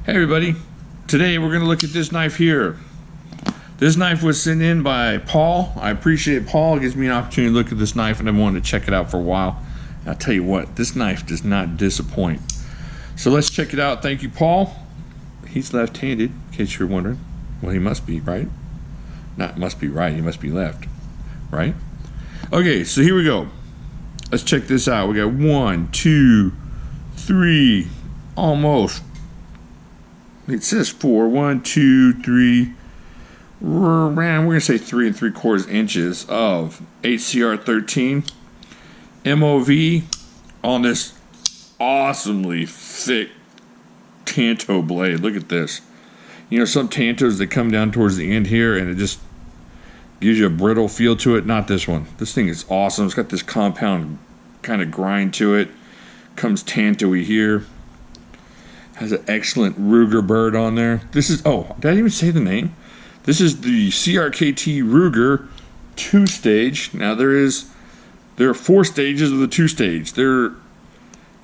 Hey everybody, today we're going to look at this knife here. This knife was sent in by Paul. I appreciate Paul. It gives me an opportunity to look at this knife and I've wanted to check it out for a while. And I'll tell you what, this knife does not disappoint. So let's check it out. Thank you, Paul. He's left-handed, in case you're wondering. Well, he must be, right? Not must be right, he must be left, right? Okay, so here we go. Let's check this out. We got 1, 2, 3, almost. It says 4. 1, 2, 3. We're gonna say 3 3/4 inches of CRKT MOV on this awesomely thick Tanto blade. Look at this. You know, some Tantos that come down towards the end here and it just gives you a brittle feel to it. Not this one. This thing is awesome. It's got this compound kind of grind to it. Comes Tanto-y here. Has an excellent Ruger bird on there. This is, oh, did I even say the name? This is the CRKT Ruger 2-stage. Now there are 4 stages of the 2-stage. There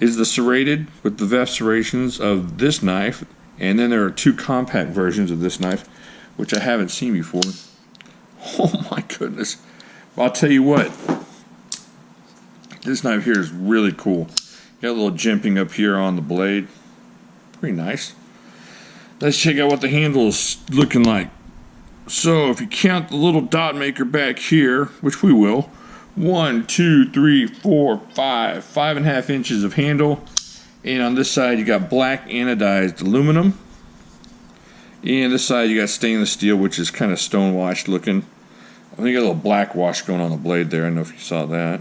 is the serrated with the VEF serrations of this knife, and then there are 2 compact versions of this knife, which I haven't seen before. Oh my goodness. Well, I'll tell you what, this knife here is really cool. Got a little jimping up here on the blade. Pretty nice. Let's check out what the handle is looking like. So if you count the little dot maker back here, which we will, 1, 2, 3, 4, 5, 5.5 inches of handle. And on this side you got black anodized aluminum. And this side you got stainless steel, which is kind of stone washed looking. I think you got a little black wash going on the blade there. I don't know if you saw that.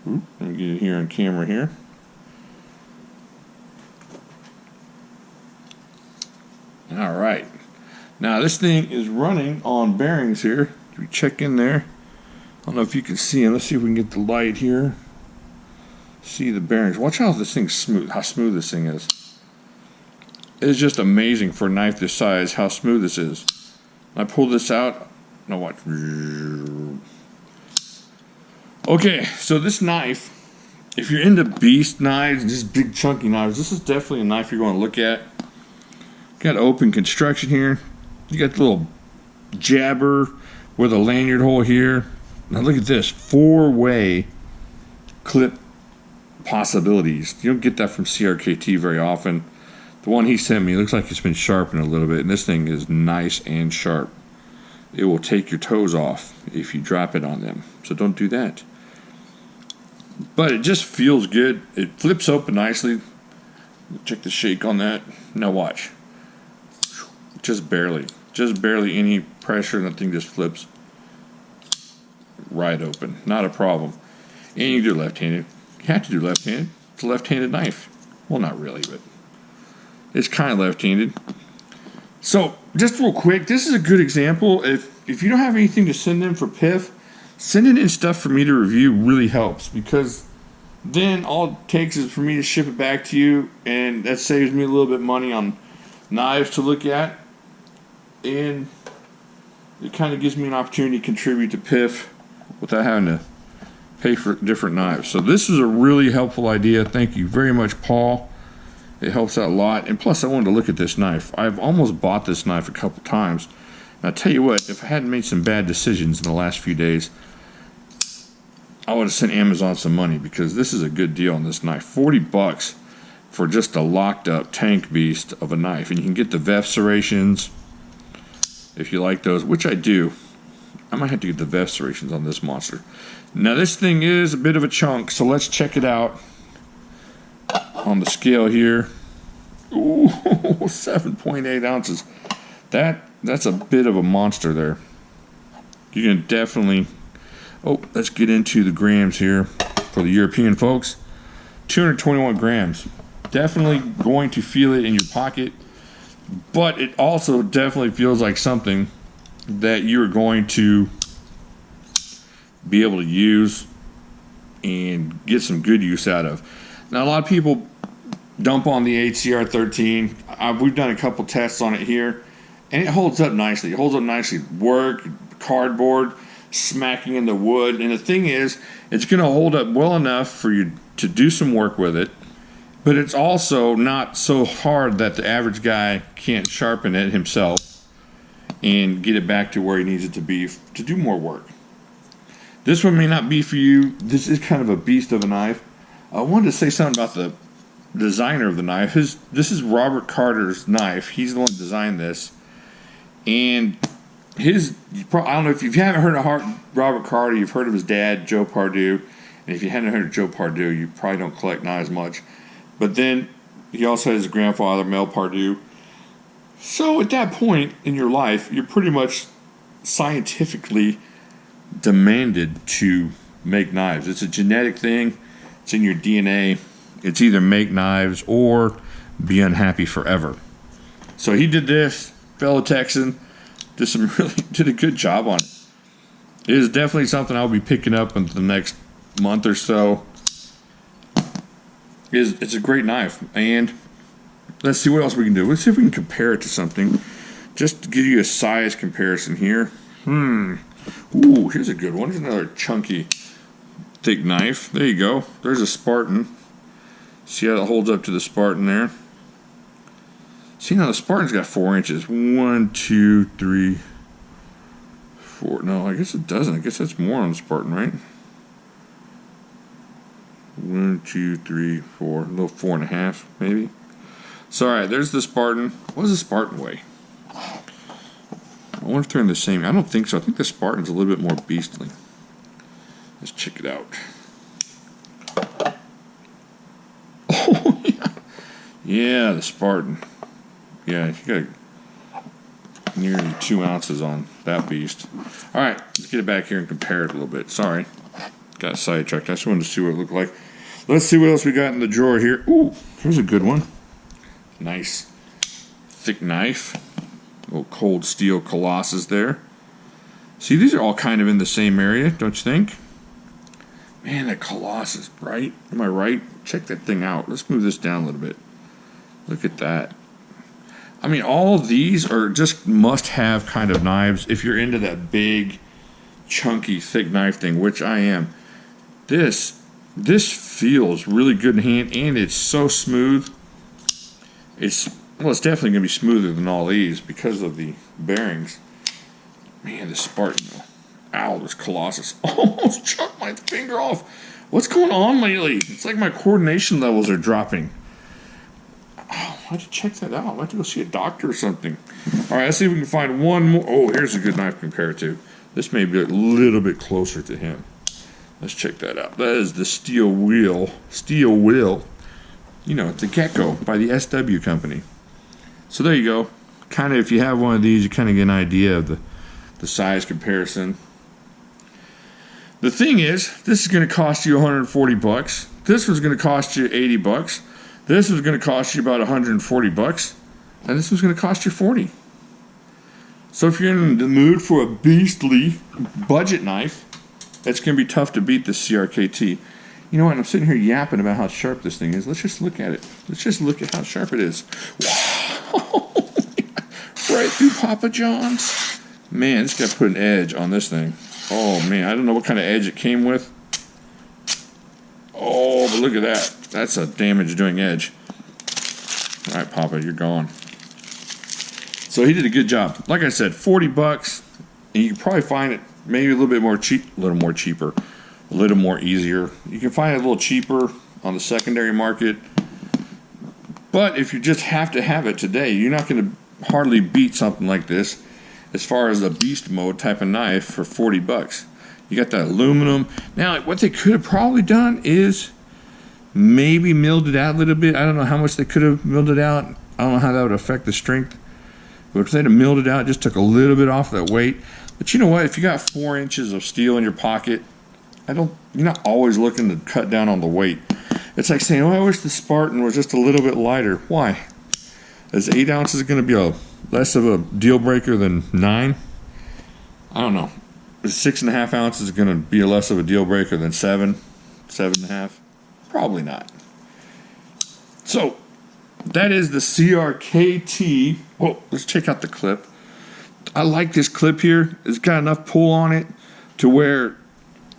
Let me get it here on camera here. Alright, now this thing is running on bearings here. We check in there. I don't know if you can see them. Let's see if we can get the light here. See the bearings. Watch how this thing's smooth, how smooth this thing is. It's just amazing for a knife this size how smooth this is. I pull this out. Now watch. Okay, so this knife, if you're into beast knives, just big chunky knives, this is definitely a knife you're going to look at. Got open construction here. You got the little jabber with a lanyard hole here. Now look at this, 4-way clip possibilities. You don't get that from CRKT very often. The one he sent me looks like it's been sharpened a little bit, and this thing is nice and sharp. It will take your toes off if you drop it on them, so don't do that. But it just feels good. It flips open nicely. Check the shake on that. Now watch. Just barely any pressure, and the thing just flips right open. Not a problem. And you can do left-handed. You have to do left-handed. It's a left-handed knife. Well, not really, but it's kind of left-handed. So, just real quick, this is a good example. If you don't have anything to send in for PIF, sending in stuff for me to review really helps, because then all it takes is for me to ship it back to you, and that saves me a little bit of money on knives to look at, and it kind of gives me an opportunity to contribute to PIF without having to pay for different knives. So this is a really helpful idea. Thank you very much, Paul. It helps out a lot. And plus, I wanted to look at this knife. I've almost bought this knife a couple times. And I'll tell you what, if I hadn't made some bad decisions in the last few days, I would have sent Amazon some money, because this is a good deal on this knife. 40 bucks for just a locked up tank beast of a knife. And you can get the VEF serrations if you like those, which I do. I might have to get the VEF serrations on this monster. Now this thing is a bit of a chunk, so let's check it out on the scale here. Ooh, 7.8 ounces. That's a bit of a monster there. You can definitely, oh, let's get into the grams here for the European folks. 221 grams. Definitely going to feel it in your pocket, but it also definitely feels like something that you're going to be able to use and get some good use out of. Now, a lot of people dump on the CRKT. We've done a couple tests on it here, and it holds up nicely. It holds up nicely. Work, cardboard, smacking in the wood. And the thing is, it's going to hold up well enough for you to do some work with it, but it's also not so hard that the average guy can't sharpen it himself and get it back to where he needs it to be to do more work. This one may not be for you. This is kind of a beast of a knife. I wanted to say something about the designer of the knife. This is Robert Carter's knife. He's the one who designed this. And I don't know if you haven't heard of Robert Carter, you've heard of his dad, Joe Pardue. And if you hadn't heard of Joe Pardue, you probably don't collect knives much. But then he also has his grandfather, Mel Pardue. So at that point in your life, you're pretty much scientifically demanded to make knives. It's a genetic thing. It's in your DNA. It's either make knives or be unhappy forever. So he did this, fellow Texan, did a good job on it. It is definitely something I'll be picking up in the next month or so. It's a great knife, and let's see what else we can do. Let's see if we can compare it to something. Just to give you a size comparison here. Ooh, here's a good one. Here's another chunky, thick knife. There you go. There's a Spartan. See how it holds up to the Spartan there? See how the Spartan's got 4 inches. 1, 2, 3, 4. No, I guess it doesn't. I guess that's more on the Spartan, right? 1, 2, 3, 4. A little 4.5, maybe. So, alright, there's the Spartan. What does the Spartan weigh? I wonder if they're in the same. I don't think so. I think the Spartan's a little bit more beastly. Let's check it out. Oh, yeah. Yeah, the Spartan. Yeah, you got nearly 2 ounces on that beast. Alright, let's get it back here and compare it a little bit. Sorry. Got sidetracked. I just wanted to see what it looked like. Let's see what else we got in the drawer here. Ooh, here's a good one. Nice thick knife. Little cold steel Colossus there. See, these are all kind of in the same area, don't you think? Man, that Colossus, right? Am I right? Check that thing out. Let's move this down a little bit. Look at that. I mean, all of these are just must-have kind of knives if you're into that big, chunky, thick knife thing, which I am. This feels really good in hand, and it's so smooth. It's definitely going to be smoother than all these because of the bearings. Man, the Spartan. Ow, this Colossus almost chucked my finger off. What's going on lately? It's like my coordination levels are dropping. Oh, I have to check that out. I have to go see a doctor or something. All right, let's see if we can find one more. Oh, here's a good knife to compare it to. This may be a little bit closer to him. Let's check that out. That is the Steel Wheel. You know, the Gecko by the SW company. So there you go. Kind of, if you have one of these, you kind of get an idea of the size comparison. The thing is, this is going to cost you $140. This was going to cost you $80. This was going to cost you about $140, and this was going to cost you $40. So if you're in the mood for a beastly budget knife, that's going to be tough to beat the CRKT. You know what? I'm sitting here yapping about how sharp this thing is. Let's just look at it. Let's just look at how sharp it is. Wow! Right through Papa John's. Man, this guy put an edge on this thing. Oh, man. I don't know what kind of edge it came with. Oh, but look at that. That's a damage-doing edge. All right, Papa, you're gone. So he did a good job. Like I said, $40, and you can probably find it maybe a little bit more cheap, a little more cheaper, a little more easier. You can find it a little cheaper on the secondary market. But if you just have to have it today, you're not going to hardly beat something like this as far as a beast mode type of knife for $40. You got that aluminum. Now, what they could have probably done is maybe milled it out a little bit. I don't know how much they could have milled it out. I don't know how that would affect the strength. But if they'd have milled it out, just took a little bit off that weight. But you know what? If you got 4 inches of steel in your pocket, you're not always looking to cut down on the weight. It's like saying, oh, I wish the Spartan was just a little bit lighter. Why? Is 8 ounces going to be less of a deal breaker than 9? I don't know. Is 6.5 ounces going to be less of a deal breaker than 7, 7.5? Probably not. So, that is the CRKT. Oh, let's check out the clip. I like this clip here. It's got enough pull on it to where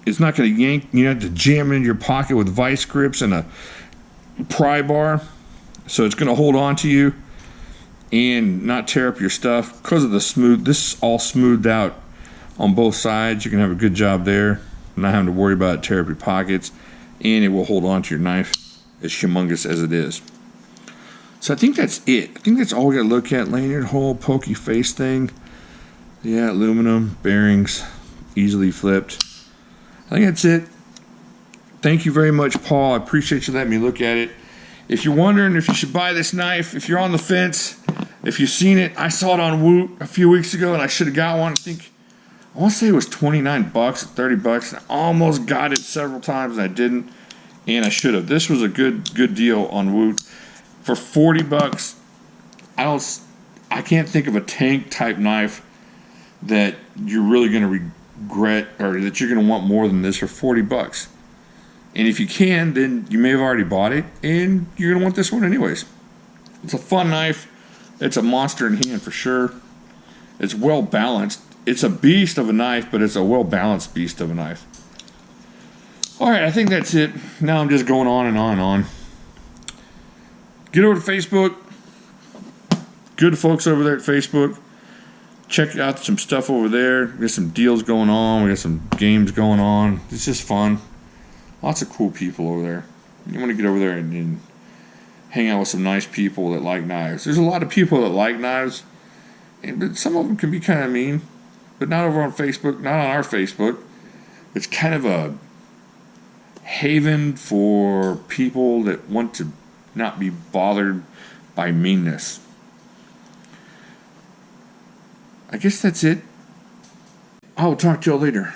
it's not going to yank. You have to jam it in your pocket with vice grips and pry bar, so it's going to hold on to you and not tear up your stuff because of the smooth. This is all smoothed out on both sides. You can have a good job there, not having to worry about it tear up your pockets, and it will hold on to your knife, as humongous as it is. So I think that's it. I think that's all we got to look at. Lanyard hole, pokey face thing. Yeah, aluminum, bearings, easily flipped. I think that's it. Thank you very much, Paul. I appreciate you letting me look at it. If you're wondering if you should buy this knife, if you're on the fence, if you've seen it, I saw it on Woot a few weeks ago and I should have got one. I want to say it was 29 bucks, 30 bucks. I almost got it several times and I didn't, and I should have. This was a good deal on Woot. For 40 bucks, I can't think of a tank type knife that you're really going to regret, or that you're going to want more than this for 40 bucks. And if you can, then you may have already bought it and you're going to want this one anyways. It's a fun knife. It's a monster in hand for sure. It's well balanced. It's a beast of a knife, but it's a well balanced beast of a knife. Alright, I think that's it. Now I'm just going on and on and on. Get over to Facebook. Good folks over there at Facebook. Check out some stuff over there. We got some deals going on. We got some games going on. It's just fun. Lots of cool people over there. You want to get over there and hang out with some nice people that like knives. There's a lot of people that like knives, but some of them can be kind of mean. But not over on Facebook, not on our Facebook. It's kind of a haven for people that want to not be bothered by meanness. I guess that's it. I will talk to y'all later.